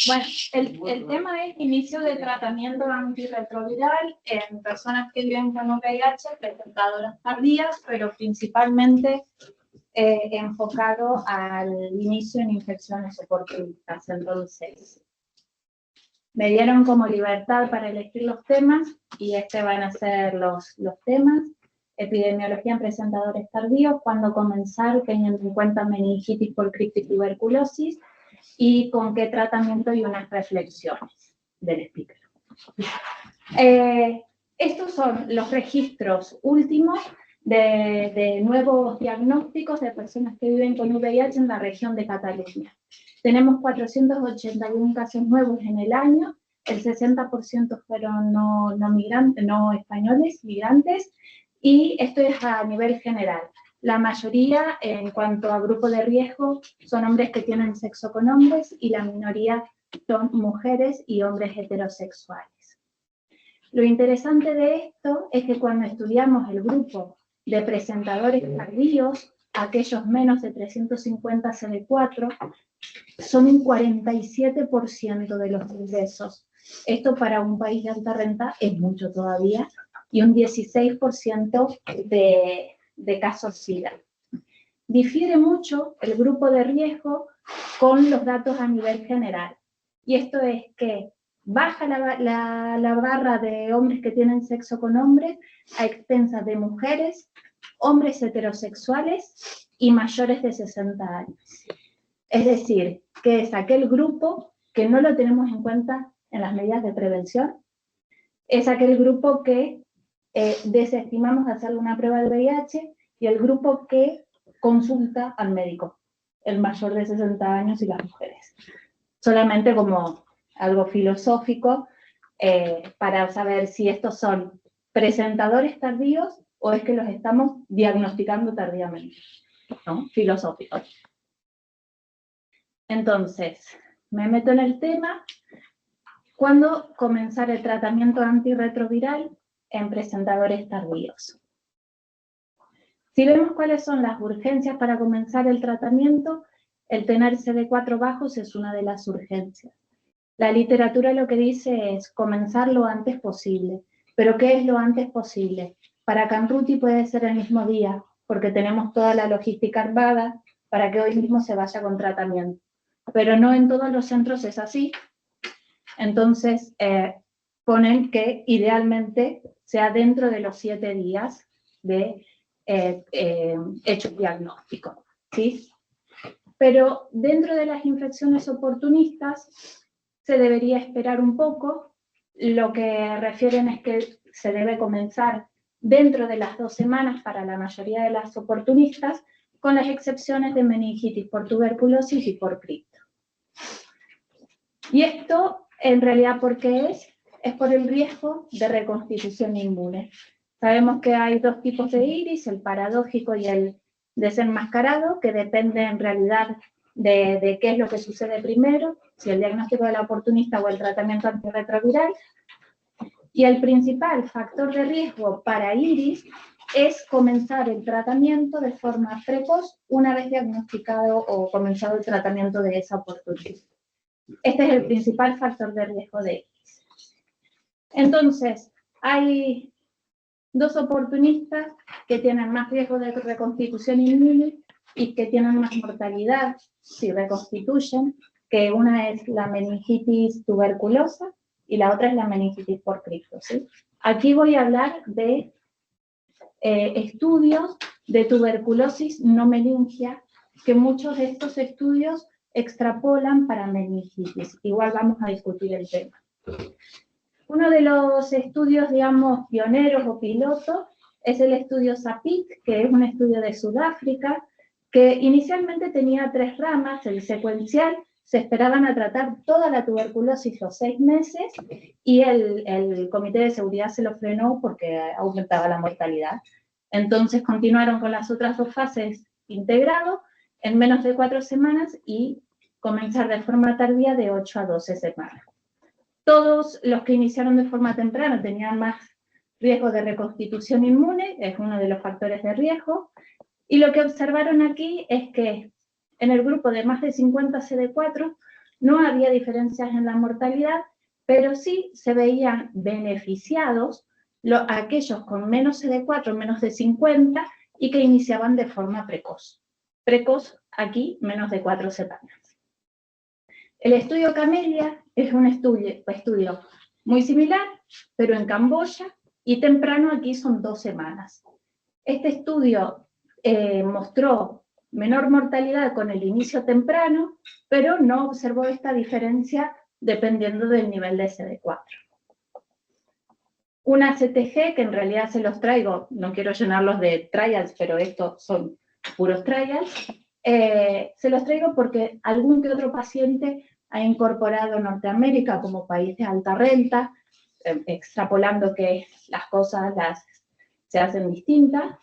Bueno, el tema es inicio de tratamiento antirretroviral en personas que viven con VIH, presentadoras tardías, pero principalmente enfocado al inicio en infecciones oportunistas. Entonces, me dieron como libertad para elegir los temas y van a ser los temas. Epidemiología en presentadores tardíos, cuándo comenzar, teniendo en cuenta meningitis por criptotuberculosis, y con qué tratamiento y unas reflexiones del speaker. Estos son los registros últimos de nuevos diagnósticos de personas que viven con VIH en la región de Cataluña. Tenemos 481 casos nuevos en el año, el 60% fueron no españoles, migrantes, y esto es a nivel general. La mayoría, en cuanto a grupo de riesgo, son hombres que tienen sexo con hombres y la minoría son mujeres y hombres heterosexuales. Lo interesante de esto es que cuando estudiamos el grupo de presentadores tardíos, aquellos menos de 350 CD4, son un 47% de los ingresos. Esto para un país de alta renta es mucho todavía, y un 16% de casos SIDA. Difiere mucho el grupo de riesgo con los datos a nivel general. Y esto es que baja la barra de hombres que tienen sexo con hombres a expensas de mujeres, hombres heterosexuales y mayores de 60 años. Es decir, que es aquel grupo que no lo tenemos en cuenta en las medidas de prevención, es aquel grupo que desestimamos hacerle una prueba de VIH y el grupo que consulta al médico, el mayor de 60 años y las mujeres. Solamente como algo filosófico para saber si estos son presentadores tardíos o es que los estamos diagnosticando tardíamente, ¿no? Filosófico. Entonces, me meto en el tema. ¿Cuándo comenzar el tratamiento antirretroviral en presentadores tardíos? Si vemos cuáles son las urgencias para comenzar el tratamiento, el tener CD4 bajos es una de las urgencias. La literatura lo que dice es comenzar lo antes posible. ¿Pero qué es lo antes posible? Para Canruti puede ser el mismo día, porque tenemos toda la logística armada para que hoy mismo se vaya con tratamiento. Pero no en todos los centros es así. Entonces, ponen que idealmente sea dentro de los 7 días de hecho diagnóstico, ¿sí? Pero dentro de las infecciones oportunistas se debería esperar un poco. Lo que refieren es que se debe comenzar dentro de las 2 semanas para la mayoría de las oportunistas, con las excepciones de meningitis por tuberculosis y por cripto. Y esto, en realidad, ¿por qué es? Es por el riesgo de reconstitución inmune. Sabemos que hay 2 tipos de iris, el paradójico y el desenmascarado, que depende en realidad de qué es lo que sucede primero, si el diagnóstico de la oportunista o el tratamiento antirretroviral. Y el principal factor de riesgo para iris es comenzar el tratamiento de forma precoz una vez diagnosticado o comenzado el tratamiento de esa oportunista. Este es el principal factor de riesgo de iris. Entonces, hay 2 oportunistas que tienen más riesgo de reconstitución inmune y que tienen más mortalidad si reconstituyen, que una es la meningitis tuberculosa y la otra es la meningitis por cripto, ¿sí? Aquí voy a hablar de estudios de tuberculosis no meningia, que muchos de estos estudios extrapolan para meningitis. Igual vamos a discutir el tema. Uno de los estudios, digamos, pioneros o pilotos es el estudio SAPIC, que es un estudio de Sudáfrica, que inicialmente tenía 3 ramas. El secuencial, se esperaban a tratar toda la tuberculosis los 6 meses, y el Comité de Seguridad se lo frenó porque aumentaba la mortalidad. Entonces continuaron con las otras 2 fases integrado en menos de 4 semanas y comenzar de forma tardía de 8 a 12 semanas. Todos los que iniciaron de forma temprana tenían más riesgo de reconstitución inmune, es uno de los factores de riesgo, y lo que observaron aquí es que en el grupo de más de 50 CD4 no había diferencias en la mortalidad, pero sí se veían beneficiados aquellos con menos CD4, menos de 50, y que iniciaban de forma precoz. Precoz, aquí, menos de 4 semanas. El estudio Camellia es un estudio muy similar, pero en Camboya, y temprano aquí son 2 semanas. Este estudio mostró menor mortalidad con el inicio temprano, pero no observó esta diferencia dependiendo del nivel de CD4. Una CTG, que en realidad se los traigo, no quiero llenarlos de trials, pero estos son puros trials, se los traigo porque algún que otro paciente ha incorporado Norteamérica como país de alta renta, extrapolando que las cosas se hacen distintas,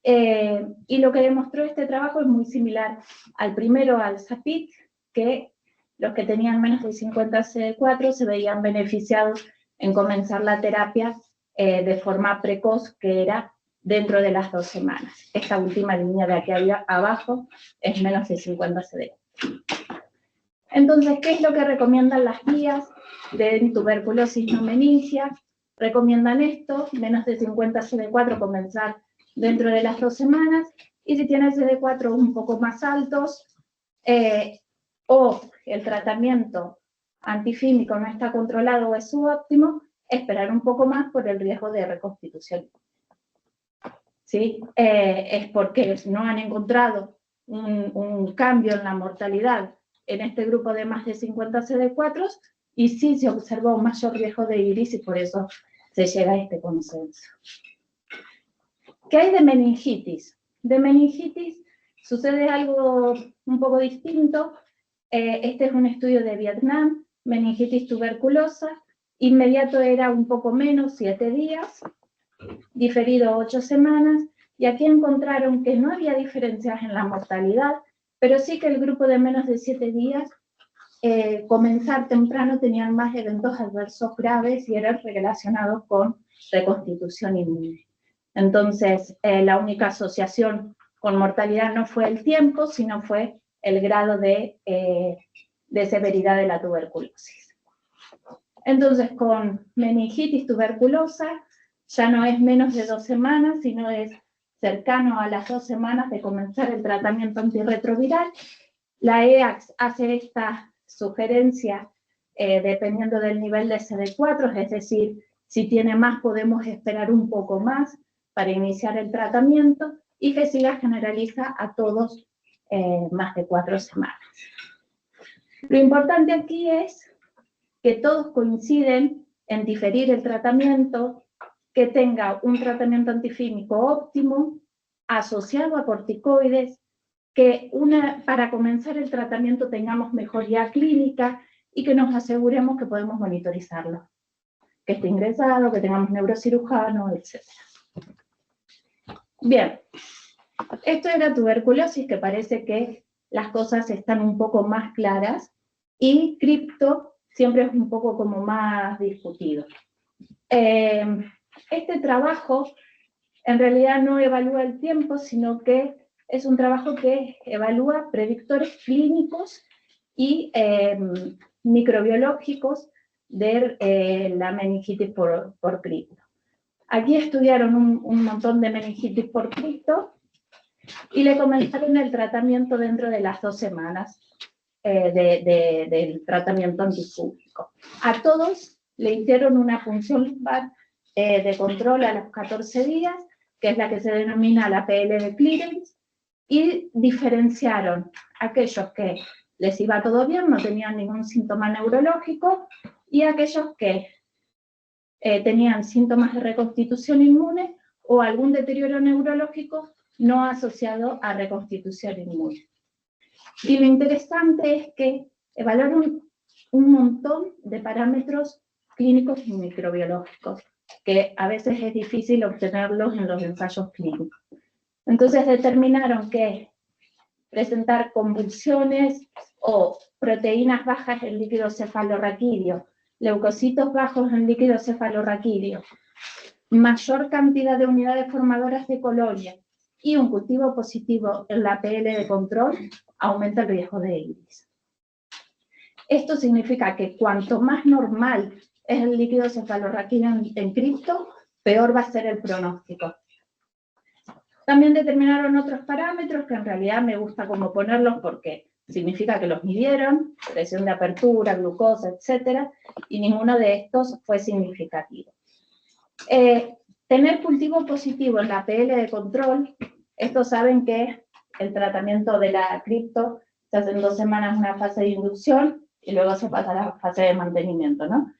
y lo que demostró este trabajo es muy similar al primero, al SAPIT, que los que tenían menos de 50 CD4 se veían beneficiados en comenzar la terapia de forma precoz, que era dentro de las 2 semanas. Esta última línea de aquí abajo es menos de 50 CD. Entonces, ¿qué es lo que recomiendan las guías de tuberculosis no meningia? Recomiendan esto, menos de 50 CD4 comenzar dentro de las 2 semanas, y si tiene CD4 un poco más altos, o el tratamiento antifímico no está controlado o es subóptimo, esperar un poco más por el riesgo de reconstitución. ¿Sí? Es porque no han encontrado un cambio en la mortalidad en este grupo de más de 50 CD4, y sí se observó un mayor riesgo de iris, y por eso se llega a este consenso. ¿Qué hay de meningitis? De meningitis sucede algo un poco distinto. Este es un estudio de Vietnam, meningitis tuberculosa, inmediato era un poco menos, 7 días, diferido 8 semanas, y aquí encontraron que no había diferencias en la mortalidad, pero sí que el grupo de menos de 7 días, comenzar temprano, tenían más eventos adversos graves y eran relacionados con reconstitución inmune. Entonces, la única asociación con mortalidad no fue el tiempo, sino fue el grado de severidad de la tuberculosis. Entonces, con meningitis tuberculosa, ya no es menos de 2 semanas, sino es cercano a las 2 semanas de comenzar el tratamiento antirretroviral. La EACS hace esta sugerencia dependiendo del nivel de CD4, es decir, si tiene más podemos esperar un poco más para iniciar el tratamiento, y que siga generaliza a todos más de 4 semanas. Lo importante aquí es que todos coinciden en diferir el tratamiento, que tenga un tratamiento antifímico óptimo, asociado a corticoides, que para comenzar el tratamiento tengamos mejoría clínica y que nos aseguremos que podemos monitorizarlo, que esté ingresado, que tengamos neurocirujano, etc. Bien, esto era tuberculosis, que parece que las cosas están un poco más claras, y cripto siempre es un poco como más discutido. Este trabajo en realidad no evalúa el tiempo, sino que es un trabajo que evalúa predictores clínicos y microbiológicos de la meningitis por cripto. Aquí estudiaron un montón de meningitis por cripto y le comenzaron el tratamiento dentro de las 2 semanas del tratamiento antifúngico. A todos le hicieron una punción lumbar de control a los 14 días, que es la que se denomina la PL de clearance, y diferenciaron aquellos que les iba todo bien, no tenían ningún síntoma neurológico, y aquellos que tenían síntomas de reconstitución inmune o algún deterioro neurológico no asociado a reconstitución inmune. Y lo interesante es que evaluaron un montón de parámetros clínicos y microbiológicos, que a veces es difícil obtenerlos en los ensayos clínicos. Entonces determinaron que presentar convulsiones o proteínas bajas en líquido cefalorraquídeo, leucocitos bajos en líquido cefalorraquídeo, mayor cantidad de unidades formadoras de colonia y un cultivo positivo en la PL de control, aumenta el riesgo de iris. Esto significa que cuanto más normal es el líquido cefalorraquídeo en cripto, peor va a ser el pronóstico. También determinaron otros parámetros que en realidad me gusta como ponerlos porque significa que los midieron, presión de apertura, glucosa, etc. Y ninguno de estos fue significativo. Tener cultivo positivo en la PL de control, estos saben que el tratamiento de la cripto se hace en 2 semanas una fase de inducción y luego se pasa a la fase de mantenimiento, ¿no?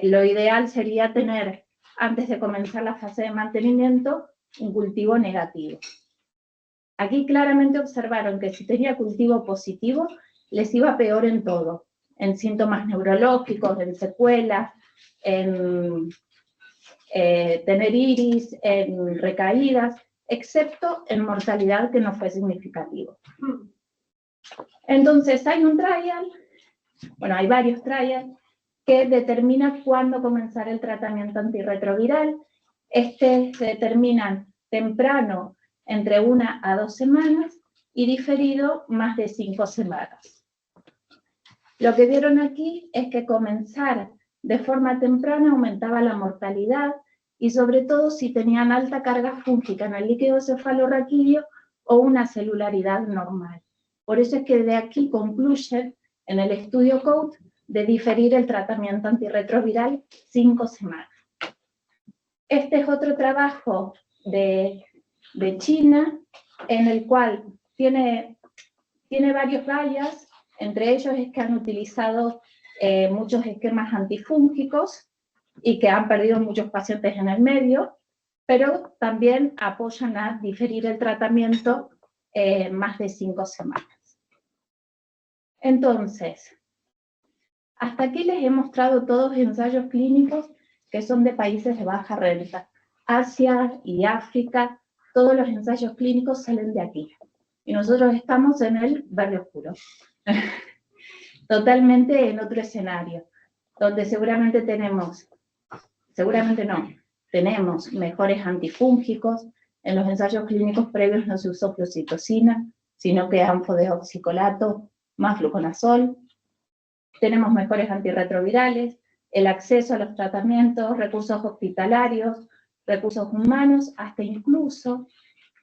Lo ideal sería tener, antes de comenzar la fase de mantenimiento, un cultivo negativo. Aquí claramente observaron que si tenía cultivo positivo, les iba peor en todo, en síntomas neurológicos, en secuelas, en tener iris, en recaídas, excepto en mortalidad, que no fue significativo. Entonces hay un trial, bueno, hay varios trials, que determina cuándo comenzar el tratamiento antirretroviral. Se determinan temprano, entre 1 a 2 semanas, y diferido más de 5 semanas. Lo que vieron aquí es que comenzar de forma temprana aumentaba la mortalidad, y sobre todo si tenían alta carga fúngica en el líquido cefalorraquídeo o una celularidad normal. Por eso es que de aquí concluyen en el estudio COAT de diferir el tratamiento antirretroviral 5 semanas. Este es otro trabajo de China, en el cual tiene varios bias, entre ellos es que han utilizado muchos esquemas antifúngicos y que han perdido muchos pacientes en el medio, pero también apoyan a diferir el tratamiento más de 5 semanas. Entonces, hasta aquí les he mostrado todos ensayos clínicos que son de países de baja renta. Asia y África, todos los ensayos clínicos salen de aquí. Y nosotros estamos en el verde oscuro. Totalmente en otro escenario, donde seguramente tenemos mejores antifúngicos. En los ensayos clínicos previos no se usó fluoxetosina, sino que anfodeoxicolato más fluconazol. Tenemos mejores antirretrovirales, el acceso a los tratamientos, recursos hospitalarios, recursos humanos, hasta incluso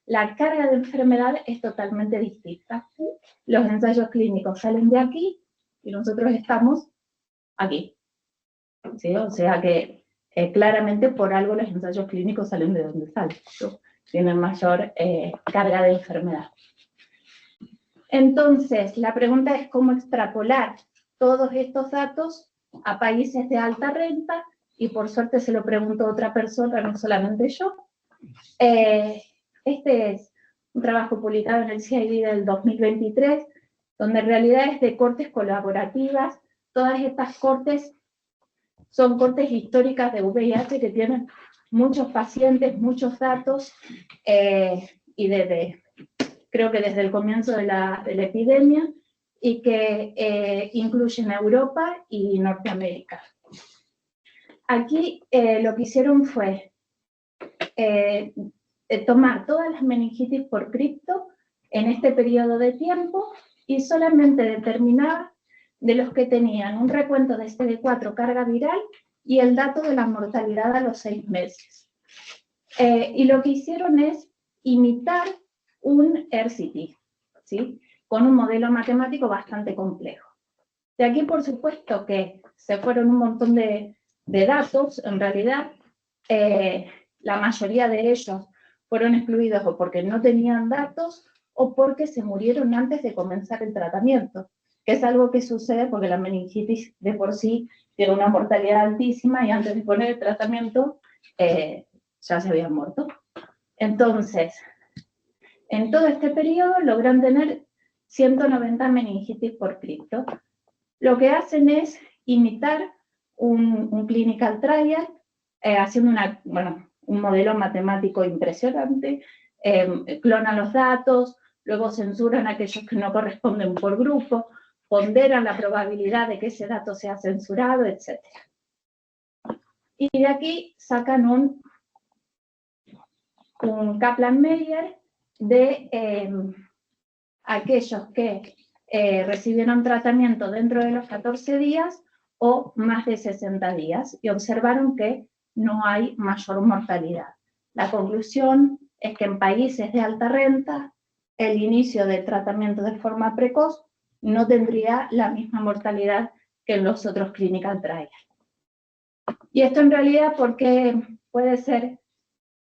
la carga de enfermedad es totalmente distinta. Los ensayos clínicos salen de aquí y nosotros estamos aquí. ¿Sí? O sea que claramente por algo los ensayos clínicos salen de donde salen, ¿no? Tienen mayor carga de enfermedad. Entonces, la pregunta es cómo extrapolar todos estos datos a países de alta renta, y por suerte se lo preguntó otra persona, no solamente yo. Este es un trabajo publicado en el CID del 2023, donde en realidad es de cortes colaborativas. Todas estas cortes son cortes históricas de VIH que tienen muchos pacientes, muchos datos, y creo que desde el comienzo de la epidemia, y que incluyen Europa y Norteamérica. Aquí lo que hicieron fue tomar todas las meningitis por cripto en este periodo de tiempo y solamente determinar de los que tenían un recuento de CD4 carga viral y el dato de la mortalidad a los 6 meses. Y lo que hicieron es imitar un RCT, ¿sí? Con un modelo matemático bastante complejo. De aquí, por supuesto, que se fueron un montón de datos. En realidad, la mayoría de ellos fueron excluidos o porque no tenían datos o porque se murieron antes de comenzar el tratamiento, que es algo que sucede porque la meningitis de por sí tiene una mortalidad altísima y antes de poner el tratamiento ya se habían muerto. Entonces, en todo este periodo logran tener 190 meningitis por cripto. Lo que hacen es imitar un clinical trial, haciendo un modelo matemático impresionante, clonan los datos, luego censuran aquellos que no corresponden por grupo, ponderan la probabilidad de que ese dato sea censurado, etc. Y de aquí sacan un Kaplan-Meier de aquellos que recibieron tratamiento dentro de los 14 días o más de 60 días y observaron que no hay mayor mortalidad. La conclusión es que en países de alta renta, el inicio del tratamiento de forma precoz no tendría la misma mortalidad que en los otros clinical trials. Y esto en realidad porque puede ser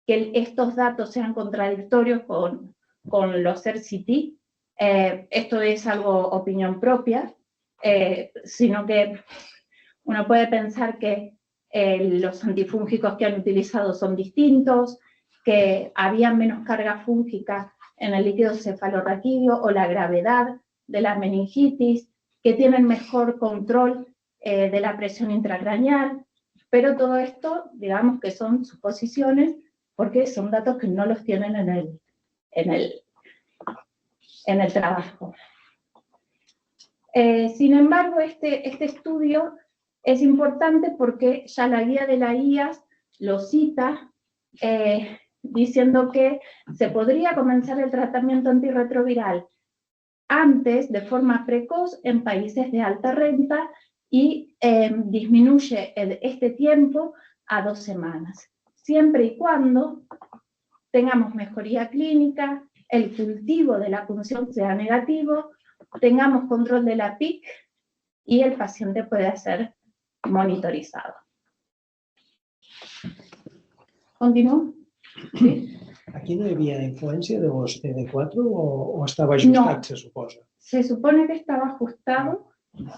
que estos datos sean contradictorios con los RCT. Esto es algo opinión propia, sino que uno puede pensar que los antifúngicos que han utilizado son distintos, que había menos carga fúngica en el líquido cefalorraquídeo o la gravedad de la meningitis, que tienen mejor control de la presión intracraneal, pero todo esto, digamos que son suposiciones, porque son datos que no los tienen en el trabajo. Sin embargo, este estudio es importante porque ya la guía de la IAS lo cita, diciendo que se podría comenzar el tratamiento antirretroviral antes, de forma precoz, en países de alta renta y disminuye este tiempo a 2 semanas, siempre y cuando tengamos mejoría clínica, el cultivo de la punción sea negativo, tengamos control de la PIC y el paciente pueda ser monitorizado. ¿Continúo? ¿Sí? Aquí no hi havia influència de los CD4 o estava ajustat, no, se suposa? Se supone que estaba ajustado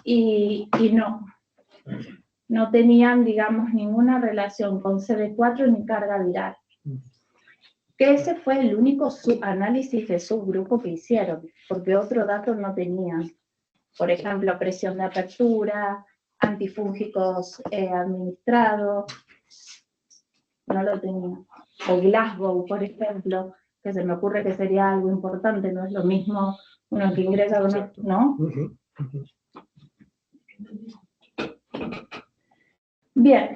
y no tenían, digamos, ninguna relación con CD4 ni carga viral. Que ese fue el único análisis de subgrupo que hicieron, porque otros datos no tenían. Por ejemplo, presión de apertura, antifúngicos administrados, no lo tenían. O Glasgow, por ejemplo, que se me ocurre que sería algo importante, no es lo mismo uno que ingresa, uno, ¿no? Bien,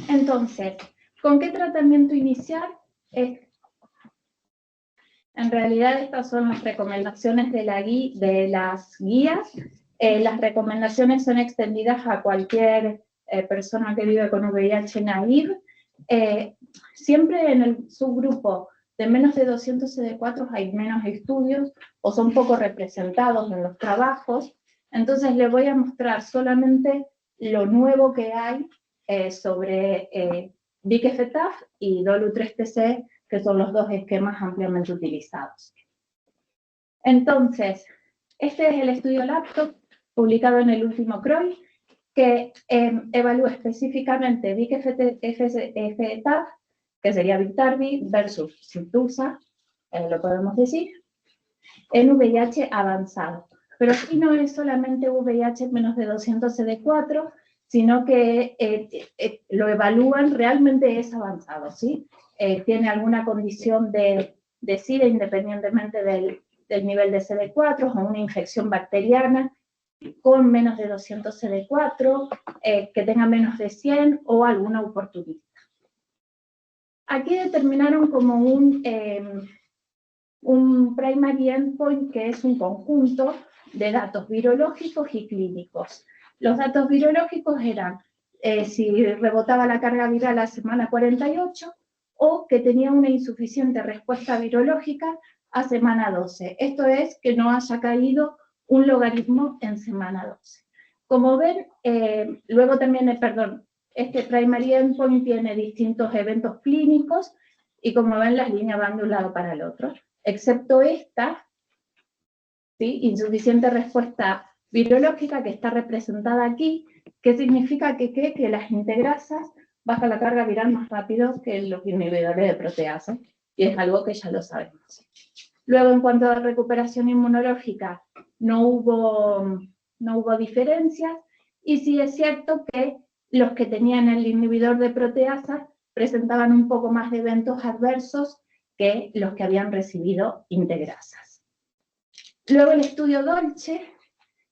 entonces, ¿con qué tratamiento iniciar? En realidad estas son las recomendaciones de las guías. Las recomendaciones son extendidas a cualquier persona que vive con VIH naive. Siempre en el subgrupo de menos de 200 CD4 hay menos estudios o son poco representados en los trabajos. Entonces les voy a mostrar solamente lo nuevo que hay sobre VIC-FETAF y DOLU3-TC, que son los dos esquemas ampliamente utilizados. Entonces, este es el estudio laptop publicado en el último CROI, que evalúa específicamente VIC-FETAF, que sería Biktarvy, versus Siptusa, lo podemos decir, en VIH avanzado. Pero aquí no es solamente VIH menos de 200 CD4, sino que lo evalúan, realmente es avanzado, ¿sí? Tiene alguna condición de SIDA independientemente del nivel de CD4 o una infección bacteriana con menos de 200 CD4, que tenga menos de 100 o alguna oportunidad. Aquí determinaron como un primary endpoint, que es un conjunto de datos virológicos y clínicos. Los datos virológicos eran si rebotaba la carga viral a la semana 48 o que tenía una insuficiente respuesta virológica a semana 12. Esto es que no haya caído un logaritmo en semana 12. Como ven, luego también, este primary endpoint tiene distintos eventos clínicos y como ven las líneas van de un lado para el otro, excepto esta, ¿sí? Insuficiente respuesta virológica que está representada aquí, que significa que las integrasas bajan la carga viral más rápido que los inhibidores de proteasa, y es algo que ya lo sabemos. Luego, en cuanto a recuperación inmunológica, no hubo diferencias, y sí es cierto que los que tenían el inhibidor de proteasa presentaban un poco más de eventos adversos que los que habían recibido integrasas. Luego el estudio Dolce,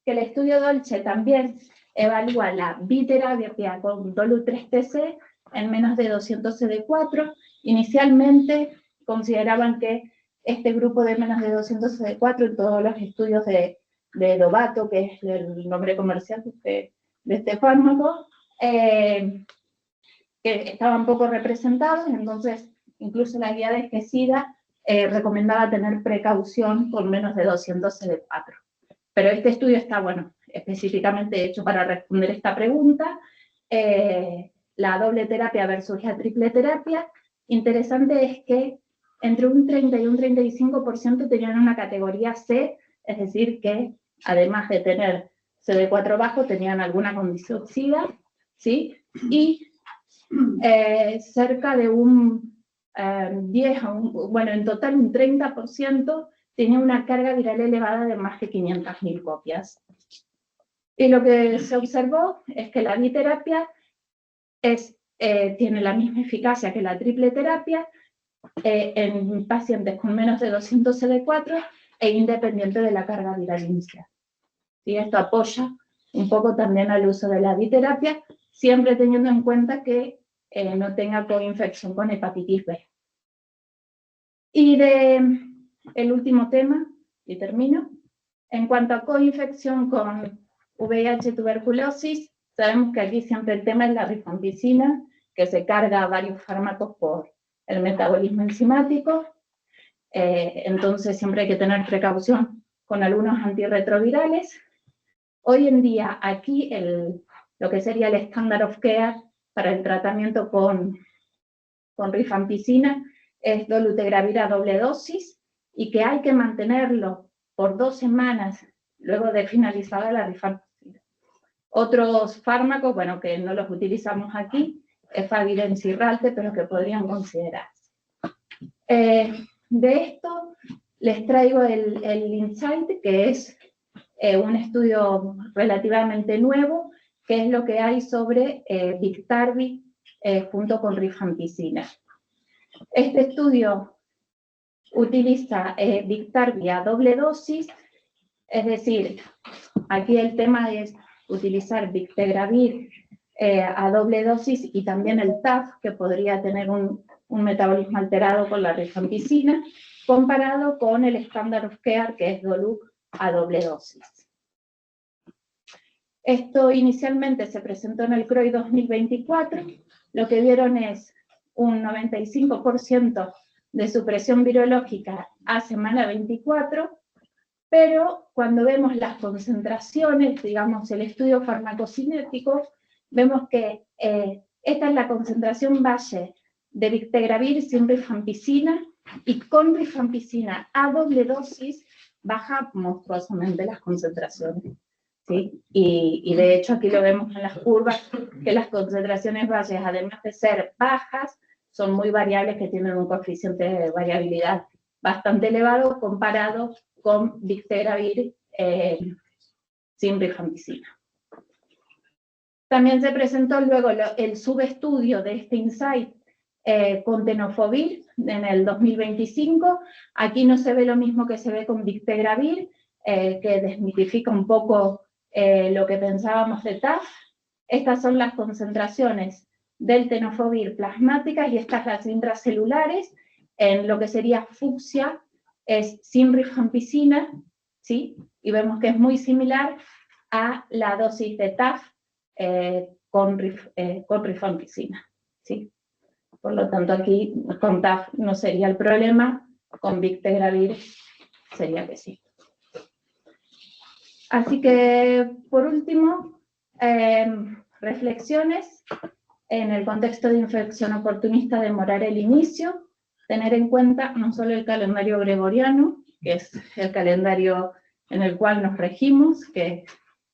que el estudio Dolce también evalúa la biterapia con DOLU3-TC en menos de 200 CD4. Inicialmente consideraban que este grupo de menos de 200 CD4 en todos los estudios de de Dovato, que es el nombre comercial de este fármaco, que estaban poco representados, entonces incluso la guía de Gesida recomendaba tener precaución con menos de 200 CD4. Pero este estudio está, bueno, específicamente hecho para responder esta pregunta. La doble terapia versus la triple terapia, interesante es que entre un 30 y un 35% tenían una categoría C, es decir, que además de tener CD4 bajo, tenían alguna condición SIDA, ¿sí? Y cerca de un 10, bueno, en total un 30% tenía una carga viral elevada de más de 500.000 copias. Y lo que se observó es que la biterapia tiene la misma eficacia que la triple terapia en pacientes con menos de 200 CD4 e independiente de la carga viral inicial. ¿Sí? Esto apoya un poco también al uso de la biterapia, siempre teniendo en cuenta que no tenga coinfección con hepatitis B. Y el último tema, y termino, en cuanto a coinfección con VIH tuberculosis, sabemos que aquí siempre el tema es la rifampicina, que se carga a varios fármacos por el metabolismo enzimático, entonces siempre hay que tener precaución con algunos antirretrovirales. Hoy en día aquí lo que sería el standard of care para el tratamiento con rifampicina es dolutegravir a doble dosis y que hay que mantenerlo por 2 semanas luego de finalizada la rifampicina. Otros fármacos, bueno, que no los utilizamos aquí, es Favirenz y Ralte, pero que podrían considerarse. De esto les traigo el insight, que es un estudio relativamente nuevo, que es lo que hay sobre Biktarvy junto con rifampicina. Este estudio utiliza Biktarvy a doble dosis, es decir, aquí el tema es utilizar Bictegravir a doble dosis y también el TAF, que podría tener un metabolismo alterado con la rifampicina, comparado con el standard of care, que es Doluc a doble dosis. Esto inicialmente se presentó en el CROI 2024, lo que vieron es un 95% de supresión virológica a semana 24, pero cuando vemos las concentraciones, digamos el estudio farmacocinético, vemos que esta es la concentración base de Bictegravir sin rifampicina, y con rifampicina a doble dosis baja monstruosamente las concentraciones. ¿Sí? Y de hecho aquí lo vemos en las curvas, que las concentraciones bases, además de ser bajas, son muy variables, que tienen un coeficiente de variabilidad bastante elevado comparado con Bictegravir sin rifampicina. También se presentó luego el subestudio de este insight con tenofovir en el 2025. Aquí no se ve lo mismo que se ve con Bictegravir, que desmitifica un poco lo que pensábamos de TAF. Estas son las concentraciones del tenofovir plasmáticas y estas las intracelulares. En lo que sería fucsia es sin rifampicina, ¿sí? Y vemos que es muy similar a la dosis de TAF con rifampicina, ¿sí? Por lo tanto, aquí con TAF no sería el problema, con Bictegravir sería que sí. Así que, por último, reflexiones en el contexto de infección oportunista, demorar el inicio, tener en cuenta no solo el calendario gregoriano, que es el calendario en el cual nos regimos, que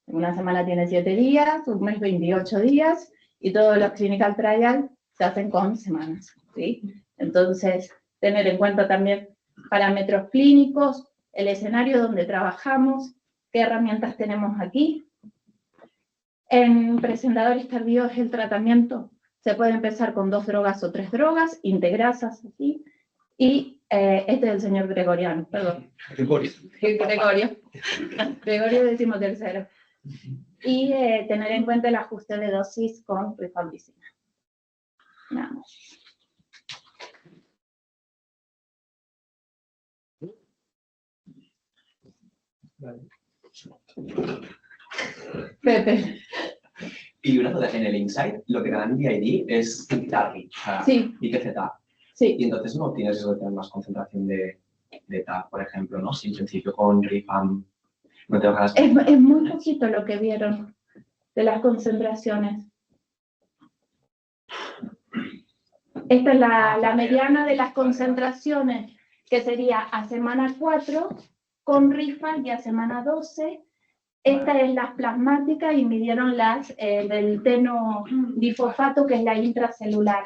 una semana tiene 7 días, un mes 28 días, y todos los clinical trial se hacen con semanas, ¿sí? Entonces, tener en cuenta también parámetros clínicos, el escenario donde trabajamos, qué herramientas tenemos aquí. En presentadores tardíos el tratamiento se puede empezar con 2 drogas o 3 drogas, integrasas, ¿sí? Y este es el señor Gregoriano, perdón. Gregorio. Gregorio decimotercero. Y tener en cuenta el ajuste de dosis con rifampicina. Nada más. Vale. Pepe. Y una duda, en el Insight lo que te dan BID es TARI, o sea, Sí. ITZ. Sí. Y entonces no tienes eso de tener más concentración de TAR, por ejemplo, ¿no? Si en principio con RIFAM no te bajas. Es muy poquito lo que vieron de las concentraciones. Esta es la mediana de las concentraciones, que sería a semana 4 con RIFAM y a semana 12. Esta es las plasmáticas y midieron las del tenodifosfato, que es la intracelular.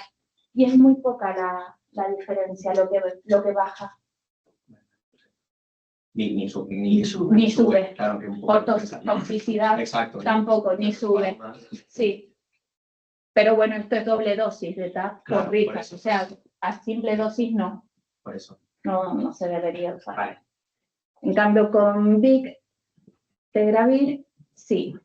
Y es muy poca la diferencia, lo que baja. Ni sube. Claro, que un poco Por toxicidad. Exacto. Tampoco, ni sube. Sí. Pero bueno, esto es doble dosis de TAP por RIFAM. O sea, a simple dosis no. Por eso. No se debería usar. Vale. En cambio, con Vic Tegravir, sí.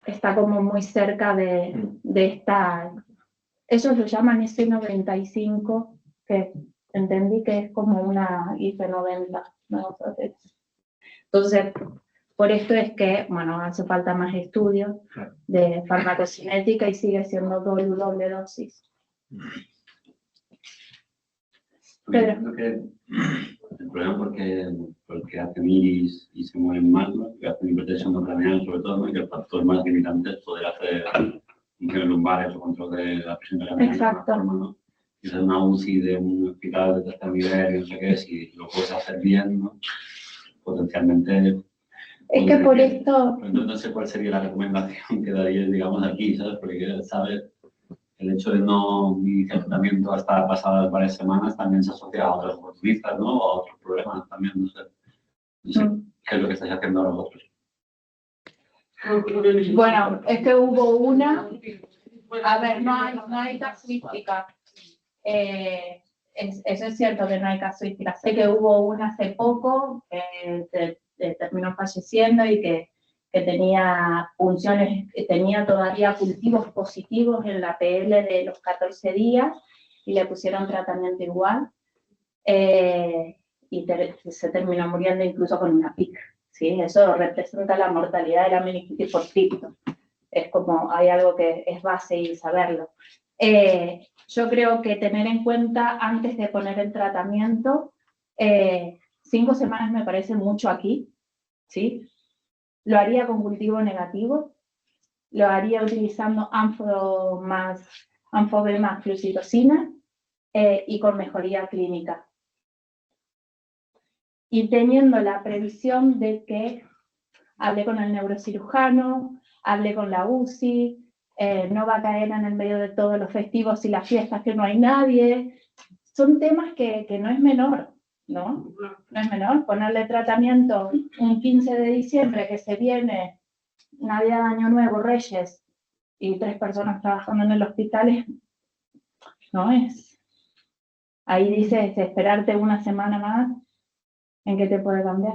Está como muy cerca de esta. Ellos lo llaman S95, que entendí que es como una IP90. ¿No? Entonces, por esto es que, bueno, hace falta más estudios de farmacocinética y sigue siendo doble dosis. Pero creo que el problema porque hacen iris y se mueven mal, ¿no? Que hacen hipertensión intracranial sobre todo, ¿no? Y que el factor más limitante es poder hacer funciones lumbares o control de la presión craneal de alguna forma, ¿no? Y hacer una UCI de un hospital de tercer nivel y no sé qué, si lo puedes hacer bien, ¿no? Potencialmente. Es que por esto. Entonces no sé cuál sería la recomendación que darías, digamos, aquí, ¿sabes? Porque, ¿sabes? El hecho de no iniciar tratamiento hasta pasadas varias semanas también se asocia a otras oportunistas, ¿no? O a otros problemas también, no sé. No sé qué es lo que estáis haciendo ahora vosotros. Bueno, es que hubo una. A ver, no hay casuística. Eso es cierto que no hay casuística. Sé que hubo una hace poco que terminó falleciendo y que tenía funciones, tenía todavía cultivos positivos en la PL de los 14 días y le pusieron tratamiento igual y se terminó muriendo incluso con una PIC. ¿Sí? Eso representa la mortalidad de la meningitis por cripto. Es como, hay algo que es base y saberlo. Yo creo que tener en cuenta antes de poner el tratamiento, 5 semanas me parece mucho aquí, ¿sí? Lo haría con cultivo negativo, lo haría utilizando Anfo B más flucitosina y con mejoría clínica. Y teniendo la previsión de que hablé con el neurocirujano, hablé con la UCI, no va a caer en el medio de todos los festivos y las fiestas que no hay nadie. Son temas que no es menor, ¿no? No es menor. Ponerle tratamiento un 15 de diciembre que se viene Navidad, Año Nuevo, Reyes y 3 personas trabajando en el hospital, no es. Ahí dices esperarte una semana más, ¿en qué te puede cambiar?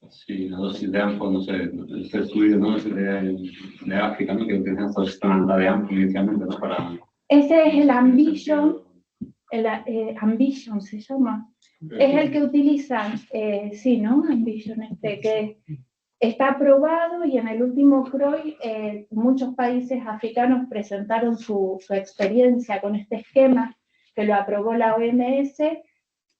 Sí, la dosis de AMPO, no sé, este estudio, ¿no? De África, ¿no? Que utilizan toda esta alta de AMPO inicialmente, ¿no? Ese es el Ambition, Ambition se llama. Es el que utilizan, sí, ¿no? Ambition, que está aprobado y en el último CROI muchos países africanos presentaron su experiencia con este esquema que lo aprobó la OMS.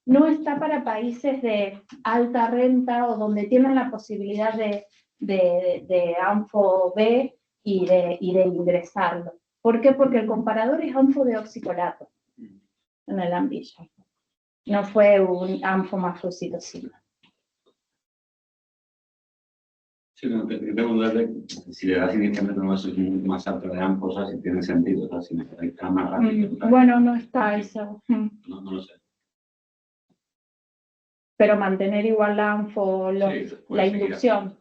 No está para países de alta renta o donde tienen la posibilidad de Anfo B y de ingresarlo. ¿Por qué? Porque el comparador es Anfo de oxicolato en el Ambition. No fue un Anfo más flucitosina. Sí, no, que tengo dudas de si le das inicialmente una dosis más alta de AMPO, o sea, si tiene sentido, o sea, si necesitas más rápido. Bueno, no está eso. No lo sé. Pero mantener igual la ANFO, la inducción.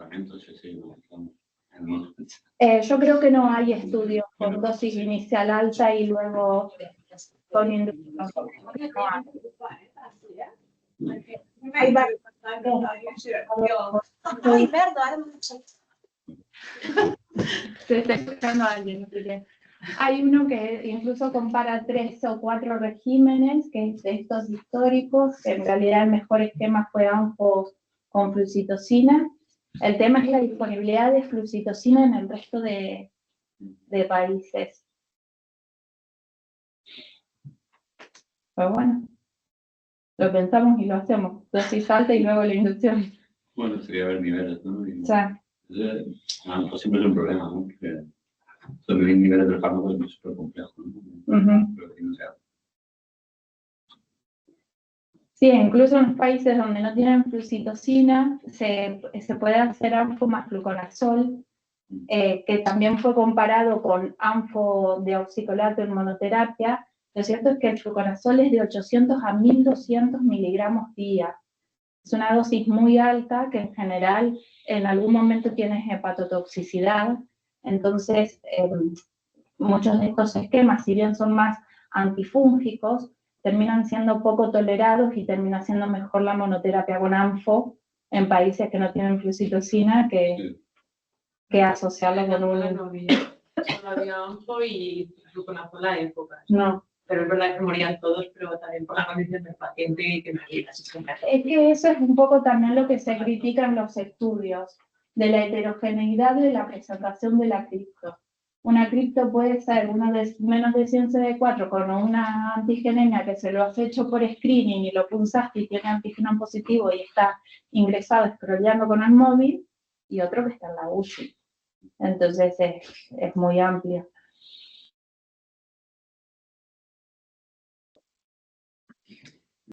Yo creo que no hay estudios con dosis inicial alta y luego con inducción. Se está escuchando a alguien. Hay uno que incluso compara 3 o 4 regímenes, que es de estos históricos, que en realidad el mejor esquema fue ANFO con flucitocina. El tema es la disponibilidad de flucitocina en el resto de países. Pero bueno, lo pensamos y lo hacemos. Dosis alta y luego la inducción. Bueno, sería ver niveles, ¿no? Y, O sea, a lo mejor siempre es un problema, ¿no? Porque los niveles del fármaco es súper complejo, ¿no? Ujú. Pero que no sea. Sí, incluso en los países donde no tienen flucitocina, se puede hacer ANFO más fluconazol, que también fue comparado con ANFO de oxicolato en monoterapia. Lo cierto es que el fluconazol es de 800 a 1200 miligramos día. Es una dosis muy alta que en general en algún momento tiene hepatotoxicidad. Entonces, muchos de estos esquemas, si bien son más antifúngicos, terminan siendo poco tolerados y termina siendo mejor la monoterapia con ANFO en países que no tienen flucitocina que asociarlo con un... Solo había ANFO y fluconazol en épocas. No. Pero es verdad que morían todos, pero también por la condición del paciente y que no había asistencia. Es que eso es un poco también lo que se critica en los estudios, de la heterogeneidad de la presentación de la cripto. Una cripto puede ser una de menos de 100 CD4 con una antigenemia que se lo has hecho por screening y lo pulsaste y tiene antígeno positivo y está ingresado scrolleando con el móvil, y otro que está en la UCI. Entonces es muy amplio.